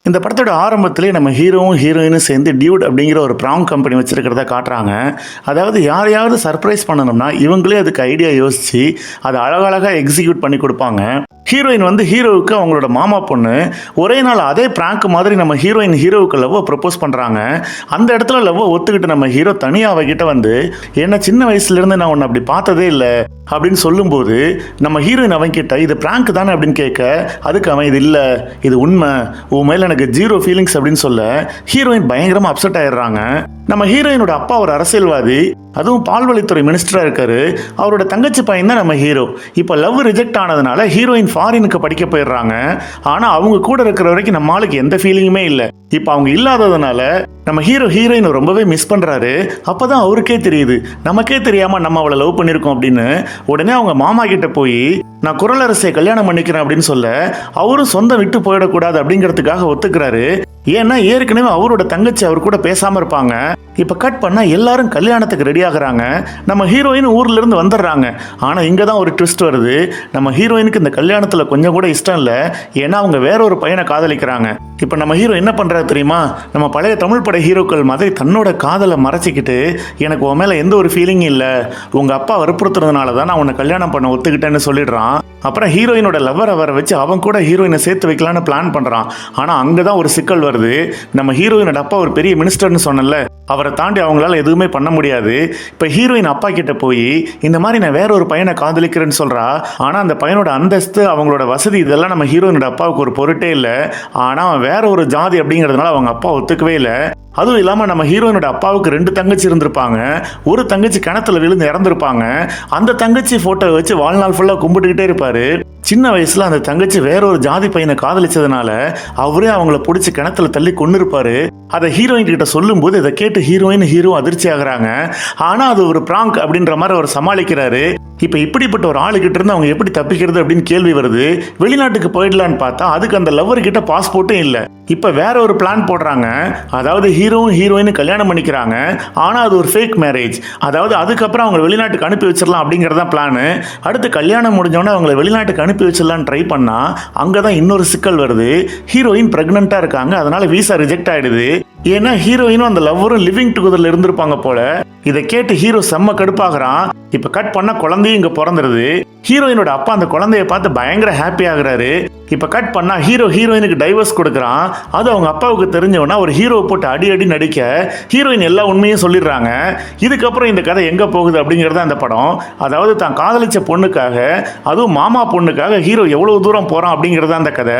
இந்த படத்தோட ஆரம்பத்திலே நம்ம ஹீரோவும் ஹீரோயினும் சேர்ந்து டியூட் அப்படிங்கிற ஒரு ப்ராங் கம்பெனி வச்சிருக்கிறத காட்டுறாங்க. அதாவது யாரையாவது சர்ப்ரைஸ் பண்ணணும்னா இவங்களே அதுக்கு ஐடியா யோசிச்சு அதை அழகழகாக எக்ஸிக்யூட் பண்ணி கொடுப்பாங்க. ஹீரோயின் வந்து ஹீரோவுக்கு அவங்களோட மாமா பொண்ணு ஒரே நாள் அதே பிராங்க் மாதிரி நம்ம ஹீரோயின் ஹீரோவுக்கு லவ்வை ப்ரப்போஸ் பண்ணுறாங்க. அந்த இடத்துல லவ்வை ஒத்துக்கிட்டு நம்ம ஹீரோ தனியாக அவகிட்ட வந்து என்ன சின்ன வயசுலேருந்து நான் உன்னை அப்படி பார்த்ததே இல்லை அப்படின்னு சொல்லும்போது நம்ம ஹீரோயின் அவன்கிட்ட இது பிராங்க் தானே அப்படின்னு கேட்க அதுக்கு அவன் இது இல்லை இது உண்மை உன் மேலே எனக்கு ஜீரோ ஃபீலிங்ஸ் அப்படின்னு சொல்ல ஹீரோயின் பயங்கரமாக அப்செட் ஆயிடுறாங்க. நம்ம ஹீரோயினோட அப்பா ஒரு அரசியல்வாதி, அதுவும் பால்வழித்துறை மினிஸ்டராக இருக்காரு. அவரோட தங்கச்சி பையன் தான் நம்ம ஹீரோ. இப்போ லவ் ரிஜெக்ட் ஆனதுனால ஹீரோயின் ஃபாரினுக்கு படிக்க போயிடுறாங்க. ஆனால் அவங்க கூட இருக்கிற வரைக்கும் நம்ம ஆளுக்கு எந்த ஃபீலிங்குமே இல்லை. இப்போ அவங்க இல்லாததுனால நம்ம ஹீரோயின் ரொம்பவே மிஸ் பண்ணுறாரு. அப்போ தான் அவருக்கே தெரியுது நமக்கே தெரியாமல் நம்ம அவளை லவ் பண்ணியிருக்கோம் அப்படின்னு. உடனே அவங்க மாமா கிட்ட போய் நான் குரலரசியை கல்யாணம் பண்ணிக்கிறேன் அப்படின்னு சொல்ல அவரும் சொந்தம் விட்டு போயிடக்கூடாது அப்படிங்கிறதுக்காக ஒத்துக்கிறாரு. ஏன்னா ஏற்கனவே அவரோட தங்கச்சி அவர் கூட பேசாமல் இருப்பாங்க. இப்போ கட் பண்ணால் எல்லாரும் கல்யாணத்துக்கு ரெடி ஆகுறாங்க. நம்ம ஹீரோயின் ஊர்ல இருந்து வந்துடுறாங்க. ஆனால் இங்கே தான் ஒரு ட்விஸ்ட் வருது. நம்ம ஹீரோயினுக்கு இந்த கல்யாணத்தில் கொஞ்சம் கூட இஷ்டம் இல்லை. ஏன்னா அவங்க வேற ஒரு பையனை காதலிக்கிறாங்க. இப்போ நம்ம ஹீரோ என்ன பண்ணுறாரு தெரியுமா? நம்ம பழைய தமிழ் பட ஹீரோக்கள் மாதிரி தன்னோட காதலை மறைச்சிக்கிட்டு எனக்கு உன் மேலே எந்த ஒரு ஃபீலிங்கும் இல்லை, உங்கள் அப்பா வற்புறுத்துறதுனால தான் நான் உன்னை கல்யாணம் பண்ண ஒத்துக்கிட்டேன்னு சொல்லிடுறான். அப்புறம் ஹீரோயினோட லவ்வரை வர வச்சு அவன் கூட ஹீரோயினை சேர்த்து வைக்கலான்னு பிளான் பண்ணுறான். ஆனால் அங்கே தான் ஒரு சிக்கல் வருது. நம்ம ஹீரோயினோட அப்பா ஒரு பெரிய மினிஸ்டர்னு சொன்னல, அவரை தாண்டி அவங்களால எதுவுமே பண்ண முடியாது. இப்போ ஹீரோயின் அப்பா கிட்ட போய் இந்த மாதிரி நான் வேற ஒரு பையனை காதலிக்கிறேன்னு சொல்கிறா. ஆனால் அந்த பையனோட அந்தஸ்து அவங்களோட வசதி இதெல்லாம் நம்ம ஹீரோயினோட அப்பாவுக்கு ஒரு பொருட்டே இல்லை. ஆனால் அவன் வேற ஒரு ஜாதி அப்படிங்கிறதுனால அவங்க அப்பா ஒத்துக்கவே இல்லை. அதுவும் இல்லாமல் நம்ம ஹீரோயினோட அப்பாவுக்கு 2 தங்கச்சி இருந்திருப்பாங்க. ஒரு தங்கச்சி கிணத்துல விழுந்து இறந்துருப்பாங்க. அந்த தங்கச்சி ஃபோட்டோவை வச்சு வாழ்நாள் ஃபுல்லாக கும்பிட்டுக்கிட்டே இருப்பார். சின்ன வயசில் அந்த தங்கச்சி வேற ஒரு ஜாதி பையனை காதலிச்சதுனால அவரே அவங்கள பிடிச்சி கிணத்துல தள்ளி கொண்டு இருப்பாரு. அதை ஹீரோயின் கிட்ட சொல்லும்போது இதை கேட்டு ஹீரோ அதிர்ச்சி ஆகுறாங்க. ஆனால் அது ஒரு பிராங்க் அப்படின்ற மாதிரி அவர் சமாளிக்கிறாரு. இப்போ இப்படிப்பட்ட ஒரு ஆளுகிட்ட இருந்து அவங்க எப்படி தப்பிக்கிறது அப்படின்னு கேள்வி வருது. வெளிநாட்டுக்கு போயிடலான்னு பார்த்தா அதுக்கு அந்த லவ்வர் கிட்ட பாஸ்போர்ட்டும் இல்லை. இப்போ வேற ஒரு பிளான் போடுறாங்க. அதாவது ஹீரோவும் ஹீரோயினும் கல்யாணம் பண்ணிக்கிறாங்க. ஆனால் அது ஒரு ஃபேக் மேரேஜ். அதாவது அதுக்கப்புறம் அவங்க வெளிநாட்டுக்கு அனுப்பி வச்சிடலாம் அப்படிங்கிறதா பிளானு. அடுத்து கல்யாணம் முடிஞ்சோடனே அவங்களை வெளிநாட்டுக்கு அனுப்பி வச்சிடலான்னு ட்ரை பண்ணால் அங்கே தான் இன்னொரு சிக்கல் வருது. ஹீரோயின் ப்ரெக்னெண்ட்டாக இருக்காங்க. அதனால வீசா ரிஜெக்ட் ஆகிடுது. ஏன்னா ஹீரோயினும் அந்த லவ்வரும் லிவிங் டுகெதர்ல இருந்திருப்பாங்க போல. இதை கேட்டு ஹீரோ செம்ம கடுப்பாகிறான். இப்ப கட் பண்ண குழந்தையும் இங்க பிறந்துருது. ஹீரோயினோட அப்பா அந்த குழந்தைய பார்த்து பயங்கர ஹாப்பி ஆகுறாரு. இப்ப கட் பண்ணா ஹீரோயினுக்கு டைவர்ஸ் கொடுக்குறான். அது அவங்க அப்பாவுக்கு தெரிஞ்சவனா ஒரு ஹீரோவை போட்டு அடி நடிக்க ஹீரோயின் எல்லா உண்மையும் சொல்லிடுறாங்க. இதுக்கப்புறம் இந்த கதை எங்க போகுது அப்படிங்கறது அந்த படம். அதாவது தான் காதலிச்ச பொண்ணுக்காக, அதுவும் மாமா பொண்ணுக்காக ஹீரோ எவ்வளவு தூரம் போறான் அப்படிங்கறத அந்த கதை.